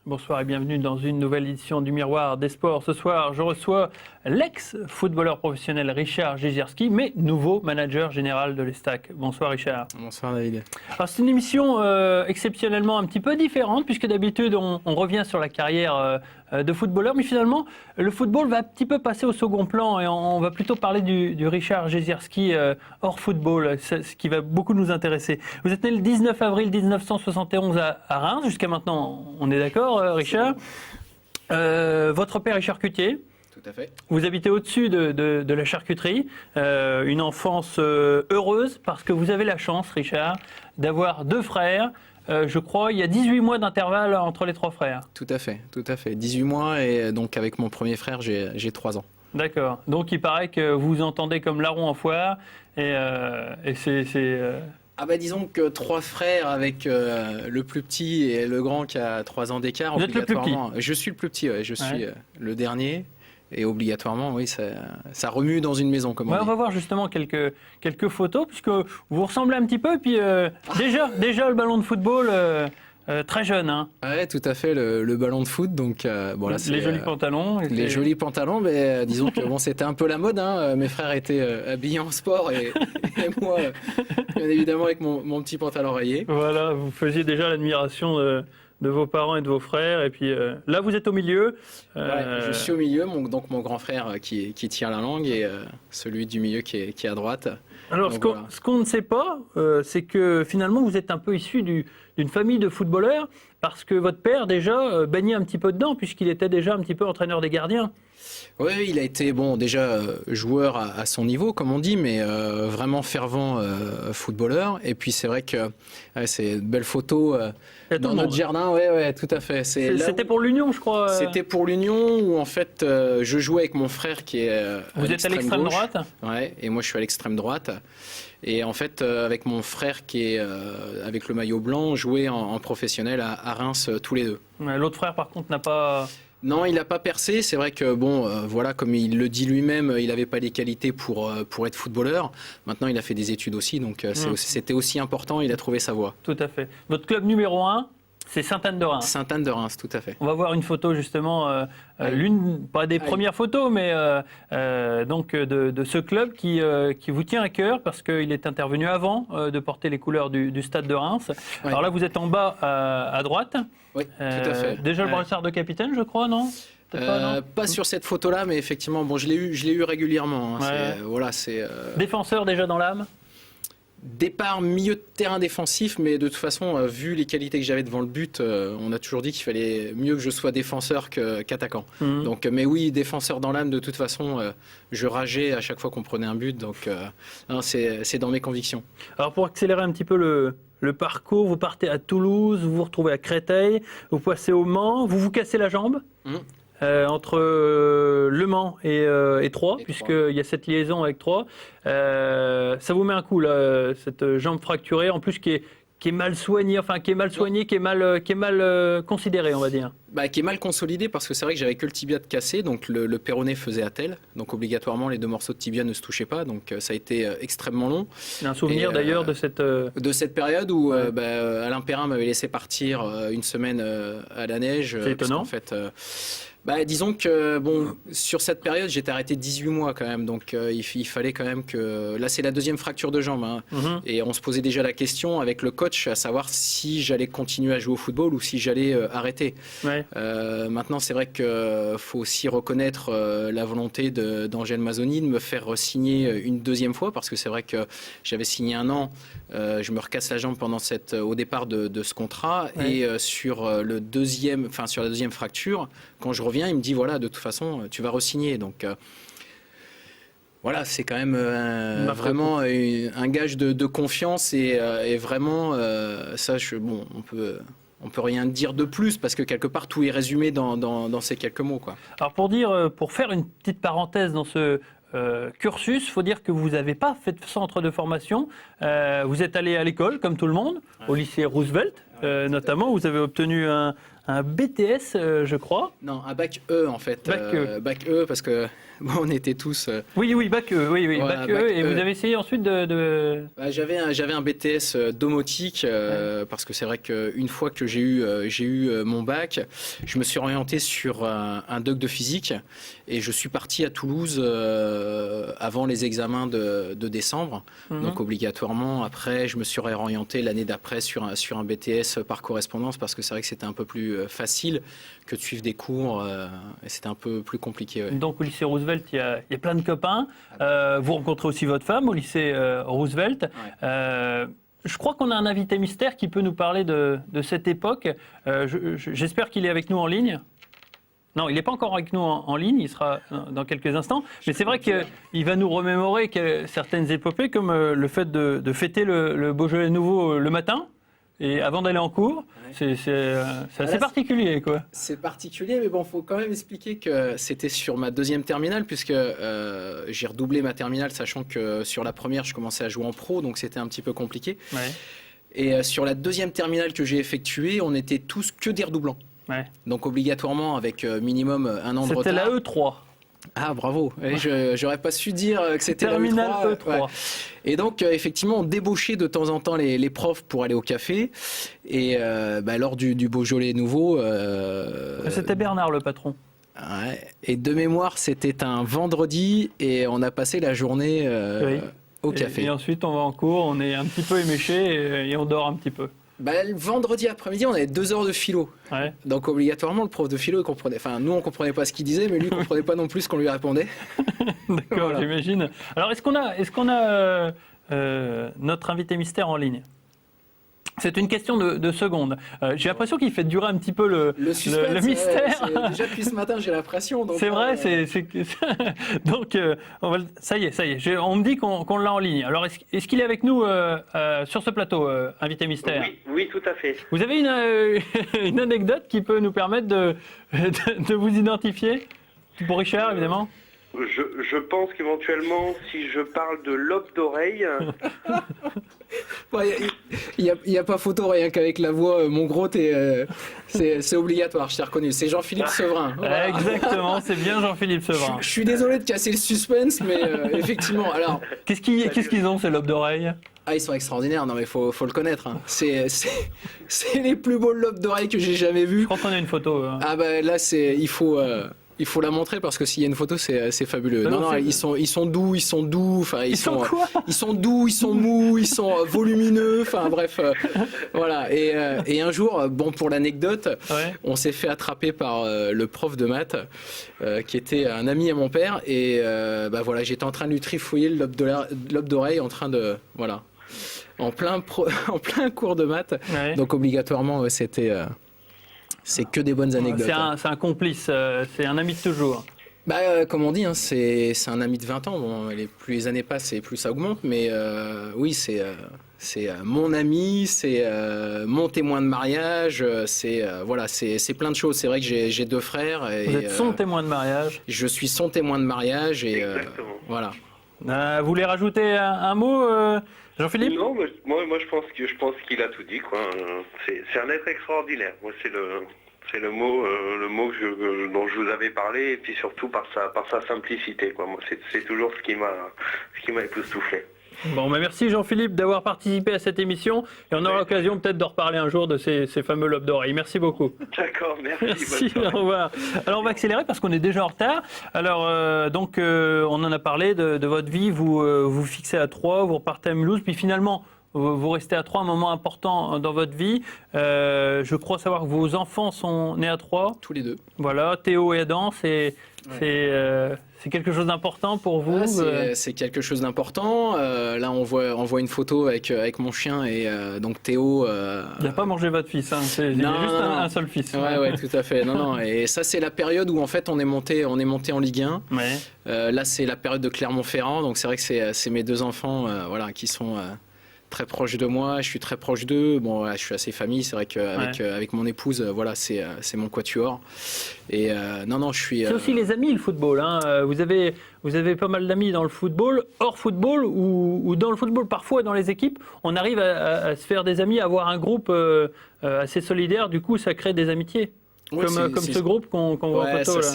Bonsoir et bienvenue dans une nouvelle édition du Miroir des Sports. Ce soir, je reçois l'ex-footballeur professionnel Richard Jezierski, mais nouveau manager général de l'Estac. Bonsoir Richard. Bonsoir David. Alors c'est une émission exceptionnellement un petit peu différente, puisque d'habitude on revient sur la carrière de footballeur, mais finalement le football va un petit peu passer au second plan et on va plutôt parler du Richard Jezierski hors football, ce qui va beaucoup nous intéresser. Vous êtes né le 19 avril 1971 à Reims, jusqu'à maintenant on est d'accord Richard. Votre père est charcutier. Tout à fait. Vous habitez au-dessus de la charcuterie, une enfance heureuse parce que vous avez la chance, Richard, d'avoir deux frères. Je crois il y a 18 mois d'intervalle entre les trois frères. Tout à fait. 18 mois et donc avec mon premier frère, j'ai 3 ans. D'accord. Donc il paraît que vous vous entendez comme larron en foire et c'est Ah bah disons que 3 frères avec le plus petit et le grand qui a 3 ans d'écart. Vous êtes le plus petit? Je suis le plus petit, ouais. Je suis le dernier. Et obligatoirement, oui, ça remue dans une maison, comme on dit. On va voir justement quelques photos, puisque vous ressemblez un petit peu. Et puis déjà le ballon de football, très jeune. Hein. Ouais, tout à fait, le ballon de foot. Donc, bon, là, les jolis pantalons. Les jolis pantalons, mais disons que bon, c'était un peu la mode. Hein. Mes frères étaient habillés en sport et moi, bien évidemment, avec mon petit pantalon rayé. Voilà, vous faisiez déjà l'admiration de vos parents et de vos frères, et puis là vous êtes au milieu. Ouais, je suis au milieu, donc mon grand frère qui tient la langue et celui du milieu qui est à droite. Alors donc, ce qu'on ne sait pas, c'est que finalement vous êtes un peu issu d'une famille de footballeurs, parce que votre père déjà baignait un petit peu dedans, puisqu'il était déjà un petit peu entraîneur des gardiens. Oui, il a été déjà joueur à son niveau, comme on dit, mais vraiment fervent footballeur. Et puis c'est vrai que c'est une belle photo dans notre jardin. Ouais, tout à fait. C'était pour l'Union, je crois. C'était pour l'Union où en fait je jouais avec mon frère qui est Vous êtes à l'extrême droite. Ouais, et moi je suis à l'extrême droite. Et en fait, avec mon frère qui est avec le maillot blanc, on jouait en professionnel à Reims tous les deux. L'autre frère, par contre, n'a pas... Non, il n'a pas percé. C'est vrai que, voilà, comme il le dit lui-même, il n'avait pas les qualités pour être footballeur. Maintenant, il a fait des études aussi, donc c'était aussi important. Il a trouvé sa voie. Tout à fait. Votre club numéro 1, c'est Sainte-Anne de Reims. Sainte-Anne de Reims, tout à fait. On va voir une photo, justement, l'une, pas des premières photos, mais donc de ce club qui vous tient à cœur, parce qu'il est intervenu avant de porter les couleurs du stade de Reims. Ouais. Alors là, vous êtes en bas à droite. Oui, tout à fait. Déjà le brassard de capitaine, je crois, non? Pas sur cette photo-là, mais effectivement, je l'ai eu régulièrement. Hein. Ouais. Défenseur déjà dans l'âme? Départ milieu de terrain défensif, mais de toute façon, vu les qualités que j'avais devant le but, on a toujours dit qu'il fallait mieux que je sois défenseur qu'attaquant. Donc, mais oui, défenseur dans l'âme, de toute façon, je rageais à chaque fois qu'on prenait un but, donc c'est dans mes convictions. Alors pour accélérer un petit peu le parcours, vous partez à Toulouse, vous vous retrouvez à Créteil, vous passez au Mans, vous vous cassez la jambe entre Le Mans et Troyes, puisqu'il y a cette liaison avec Troyes. Ça vous met un coup, là, cette jambe fracturée, en plus qui est mal soignée, qui est mal considérée, on va dire. Qui est mal consolidé parce que c'est vrai que j'avais que le tibia de cassé, donc le péroné faisait attelle, donc obligatoirement les 2 morceaux de tibia ne se touchaient pas, donc ça a été extrêmement long. Il y a un souvenir d'ailleurs de cette période où Alain Perrin m'avait laissé partir une semaine à la neige. C'est étonnant. En fait, disons que sur cette période j'étais arrêté 18 mois quand même, donc il fallait quand même que... Là c'est la 2e fracture de jambe, hein, et on se posait déjà la question avec le coach à savoir si j'allais continuer à jouer au football ou si j'allais arrêter. Ouais. Maintenant c'est vrai qu'il faut aussi reconnaître la volonté d'Angèle Mazzoni de me faire signer une 2e fois, parce que c'est vrai que j'avais signé 1 an, je me recasse la jambe au départ de ce contrat, et sur la 2e fracture, quand je reviens, il me dit voilà, de toute façon tu vas re-signer, donc voilà, c'est quand même vraiment un gage de confiance, et vraiment ça, on peut rien dire de plus, parce que quelque part tout est résumé dans ces quelques mots, quoi. Alors pour faire une petite parenthèse dans ce cursus, il faut dire que vous n'avez pas fait de centre de formation. Vous êtes allé à l'école, comme tout le monde, au lycée Roosevelt, notamment. Vous avez obtenu un BTS, je crois. Non, un bac E en fait. Bac E. Bac E, parce que on était tous. Oui, bac E, oui, Voilà, bac E. bac Et E. vous avez essayé ensuite de... J'avais un BTS domotique parce que c'est vrai qu'une fois que j'ai eu mon bac, je me suis orienté sur un doc de physique et je suis parti à Toulouse avant les examens de décembre. Donc obligatoirement, après, je me suis réorienté l'année d'après sur un BTS par correspondance parce que c'est vrai que c'était un peu plus facile que de suivre des cours et c'était un peu plus compliqué. Ouais. Donc au lycée Roosevelt, il y a plein de copains. Vous rencontrez aussi votre femme au lycée Roosevelt. Ouais. Je crois qu'on a un invité mystère qui peut nous parler de cette époque. J'espère qu'il est avec nous en ligne. Non, il n'est pas encore avec nous en ligne, il sera dans quelques instants. Mais c'est vrai qu'il va nous remémorer certaines épopées, comme le fait de fêter le Beaujolais nouveau le matin, et avant d'aller en cours. C'est assez particulier, quoi. C'est particulier, mais bon, faut quand même expliquer que c'était sur ma deuxième terminale, puisque j'ai redoublé ma terminale, sachant que sur la première, je commençais à jouer en pro, donc c'était un petit peu compliqué. Ouais. Et sur la deuxième terminale que j'ai effectuée, on était tous que des redoublants. Ouais. Donc obligatoirement avec minimum un an de retard. C'était la E3. Ah bravo, ouais, j'aurais pas su dire que c'était la Terminale E3. E3. Ouais. Et donc effectivement on débauchait de temps en temps les profs pour aller au café. Et lors du Beaujolais nouveau... C'était Bernard le patron. Ouais. Et de mémoire c'était un vendredi et on a passé la journée au café. Et ensuite on va en cours, on est un petit peu éméché et on dort un petit peu. Le vendredi après-midi, on avait 2 heures de philo. Ouais. Donc obligatoirement, le prof de philo, il comprenait. Enfin, nous, on comprenait pas ce qu'il disait, mais lui, il comprenait pas non plus ce qu'on lui répondait. D'accord, voilà. J'imagine. Alors, est-ce qu'on a notre invité mystère en ligne ? C'est une question de secondes. J'ai l'impression qu'il fait durer un petit peu le mystère. Déjà depuis ce matin, j'ai l'impression. C'est vrai, donc ça y est. On me dit qu'on l'a en ligne. Alors, est-ce qu'il est avec nous sur ce plateau, invité mystère ? Oui, tout à fait. Vous avez une anecdote qui peut nous permettre de vous identifier ? Pour Richard, évidemment. Je pense qu'éventuellement, si je parle de lobe d'oreille... Il n'y a pas photo, rien qu'avec la voix, mon gros, c'est obligatoire, je t'ai reconnu. C'est Jean-Philippe Sevrin. Voilà. Exactement, c'est bien Jean-Philippe Sevrin. Je suis désolé de casser le suspense, mais effectivement, alors... Qu'est-ce qu'ils ont, ces lobes d'oreille ? Ah, ils sont extraordinaires, non mais faut le connaître. Hein. C'est les plus beaux lobes d'oreille que j'ai jamais vus. Je crois qu'on a une photo. Ah là, il faut la montrer parce que s'il y a une photo, c'est fabuleux. Non, ils sont doux. Enfin, ils sont quoi ? Ils sont doux, ils sont mous, ils sont volumineux. Enfin, bref, voilà. Et un jour, bon, pour l'anecdote, on s'est fait attraper par le prof de maths, qui était un ami à mon père. Et voilà, j'étais en train de lui trifouiller le lobe d'oreille, en train de, voilà, en plein cours de maths. Ouais. Donc obligatoirement, c'est que des bonnes anecdotes. C'est un complice, c'est un ami de toujours. Comme on dit, hein, c'est un ami de 20 ans. Bon, plus les années passent et plus ça augmente. Mais oui, c'est mon ami, c'est mon témoin de mariage. C'est plein de choses. C'est vrai que j'ai 2 frères. Et, vous êtes son témoin de mariage. Je suis son témoin de mariage. Et voilà. Vous voulez rajouter un mot, Jean-Philippe ? Non, moi je pense qu'il a tout dit, quoi. C'est un être extraordinaire. Moi, c'est le mot dont je vous avais parlé, et puis surtout par sa simplicité, quoi. Moi, c'est toujours ce qui m'a époustouflé. Bon, merci Jean-Philippe d'avoir participé à cette émission et on aura l'occasion peut-être de reparler un jour de ces fameux lobes d'oreille. Merci beaucoup. D'accord, merci. Au revoir. Alors on va accélérer parce qu'on est déjà en retard. Alors on en a parlé de votre vie, vous fixez à Troyes, vous repartez à Mulhouse, puis finalement vous restez à Troyes, un moment important dans votre vie. Je crois savoir que vos enfants sont nés à Troyes. Tous les 2. Voilà, Théo et Adam, c'est quelque chose d'important pour vous. C'est quelque chose d'important. Là, on voit une photo avec mon chien et donc Théo. Il n'a pas mangé votre fils, hein. Il y a juste un seul fils. Ouais, tout à fait. Non. Et ça, c'est la période où en fait on est monté en Ligue 1. Ouais. Là, c'est la période de Clermont-Ferrand. Donc c'est vrai que c'est mes 2 enfants, qui sont très proches de moi, je suis très proche d'eux. Bon, voilà, je suis assez famille, c'est vrai qu'avec mon épouse, voilà, c'est mon quatuor. Et non, je suis. C'est aussi les amis, le football. Hein. Vous avez pas mal d'amis dans le football, hors football ou dans le football. Parfois, dans les équipes, on arrive à se faire des amis, à avoir un groupe assez solidaire. Du coup, ça crée des amitiés. Ouais, comme ce groupe qu'on voit en photo. Là.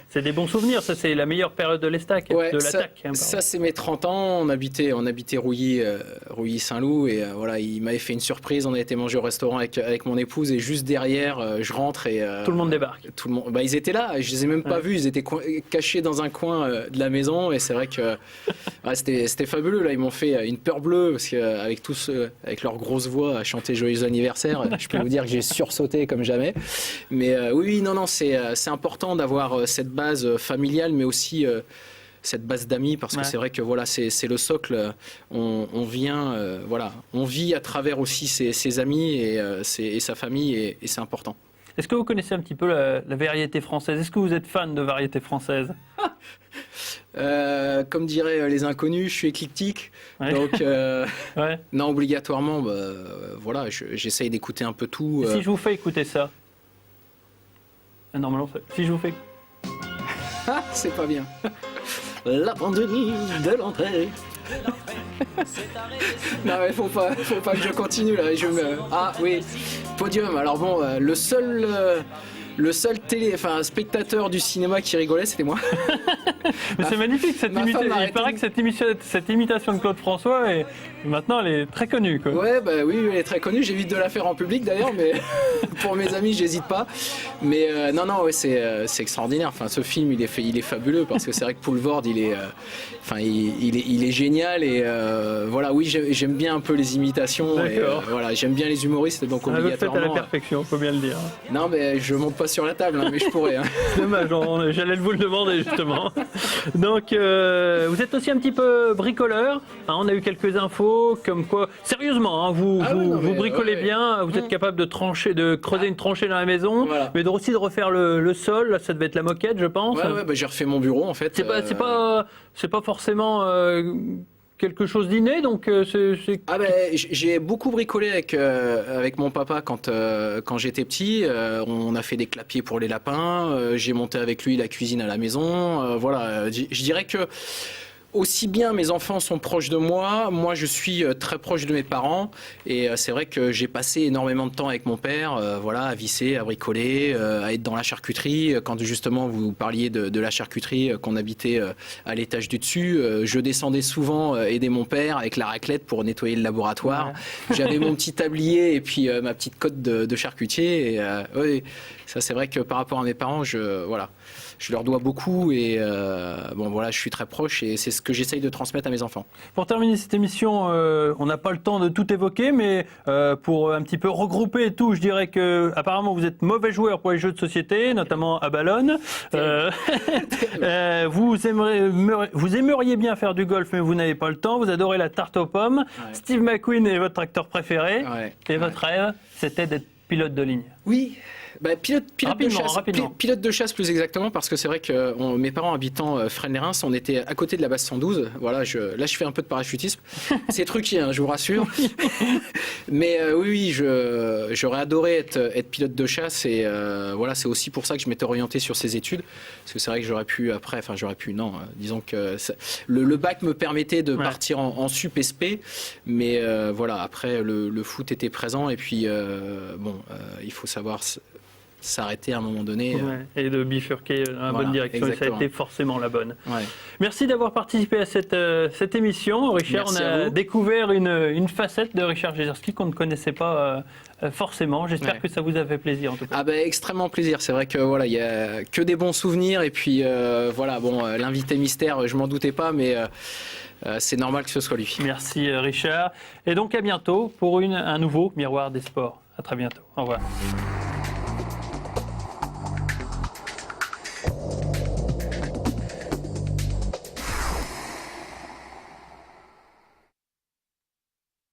C'est des bons souvenirs, ça c'est la meilleure période de l'Estac, de l'attaque. Ça c'est mes 30 ans, on habitait Rouilly-Saint-Loup et voilà, il m'avait fait une surprise, on a été manger au restaurant avec mon épouse et juste derrière, je rentre et... tout le monde débarque. Tout le monde, ils étaient là, je les ai même pas vus, ils étaient cachés dans un coin de la maison et c'est vrai que c'était fabuleux, là ils m'ont fait une peur bleue parce qu'avec tous avec leur grosse voix à chanter Joyeux anniversaire, je peux vous dire que j'ai sursauté comme jamais. Mais oui, non, c'est important d'avoir cette base familiale, mais aussi cette base d'amis, parce que c'est vrai que voilà, c'est le socle. On vient, on vit à travers aussi ses amis et sa famille, et c'est important. Est-ce que vous connaissez un petit peu la variété française? Est-ce que vous êtes fan de variété française? Comme diraient les inconnus, je suis éclectique. Donc, non, obligatoirement, voilà, j'essaye d'écouter un peu tout. Si je vous fais écouter ça? Normalement, si je vous fais... c'est pas bien. La pandémie de l'entrée. Non mais faut pas que je continue là. Ah oui, Podium. Alors bon, le seul spectateur du cinéma qui rigolait, c'était moi. Mais c'est magnifique cette imitation. Il paraît que cette imitation de Claude François maintenant elle est très connue, quoi. Ouais, oui, elle est très connue. J'évite de la faire en public d'ailleurs, mais pour mes amis, j'hésite pas. Mais non, c'est extraordinaire. Enfin, ce film, il est fabuleux parce que c'est vrai que Poulvord, il est génial et voilà. Oui, j'aime bien un peu les imitations. D'accord. Voilà, j'aime bien les humoristes, donc obligatoirement. Vous le faites à la perfection, faut bien le dire. Non, mais je monte pas sur la table, mais je pourrais. Dommage, j'allais vous le demander justement. Donc, vous êtes aussi un petit peu bricoleur. On a eu quelques infos comme quoi, sérieusement, vous bricolez bien. Vous êtes capable de creuser une tranchée dans la maison, mais aussi de refaire le sol. Là, ça devait être la moquette, je pense. J'ai refait mon bureau en fait. C'est pas forcément quelque chose d'inné, donc j'ai beaucoup bricolé avec mon papa quand j'étais petit. On a fait des clapiers pour les lapins. J'ai monté avec lui la cuisine à la maison. Voilà, je dirais que aussi bien mes enfants sont proches de moi, moi je suis très proche de mes parents et c'est vrai que j'ai passé énormément de temps avec mon père, à visser, à bricoler, à être dans la charcuterie. Quand justement vous parliez de la charcuterie, qu'on habitait à l'étage du dessus, je descendais souvent aider mon père avec la raclette pour nettoyer le laboratoire. Ouais. J'avais mon petit tablier et puis ma petite cotte de charcutier. Et, ça c'est vrai que par rapport à mes parents, je leur dois beaucoup et je suis très proche et c'est ce que j'essaye de transmettre à mes enfants. Pour terminer cette émission, on n'a pas le temps de tout évoquer, mais pour un petit peu regrouper tout, je dirais que apparemment vous êtes mauvais joueur pour les jeux de société, notamment à ballonne. Vous aimeriez bien faire du golf, mais vous n'avez pas le temps. Vous adorez la tarte aux pommes. Ouais. Steve McQueen est votre acteur préféré. Ouais. Et votre rêve, c'était d'être pilote de ligne. Oui. Pilote de chasse plus exactement, parce que c'est vrai que mes parents habitant Fresnes-les-Reims, on était à côté de la base 112. Voilà, là je fais un peu de parachutisme. C'est truqué, je vous rassure. Mais oui, j'aurais adoré être pilote de chasse et c'est aussi pour ça que je m'étais orienté sur ces études. Parce que c'est vrai que disons que le bac me permettait de partir en sup SP, mais après le foot était présent et puis il faut savoir s'arrêter à un moment donné. Et de bifurquer dans la bonne direction. Exactement. Et ça a été forcément la bonne. Ouais. Merci d'avoir participé à cette émission, Richard. Merci, on a découvert une facette de Richard Jezierski qu'on ne connaissait pas forcément. J'espère que ça vous a fait plaisir en tout cas. Extrêmement plaisir. C'est vrai que il y a que des bons souvenirs et puis l'invité mystère, je m'en doutais pas, mais c'est normal que ce soit lui. Merci Richard. Et donc à bientôt pour un nouveau Miroir des Sports. À très bientôt. Au revoir.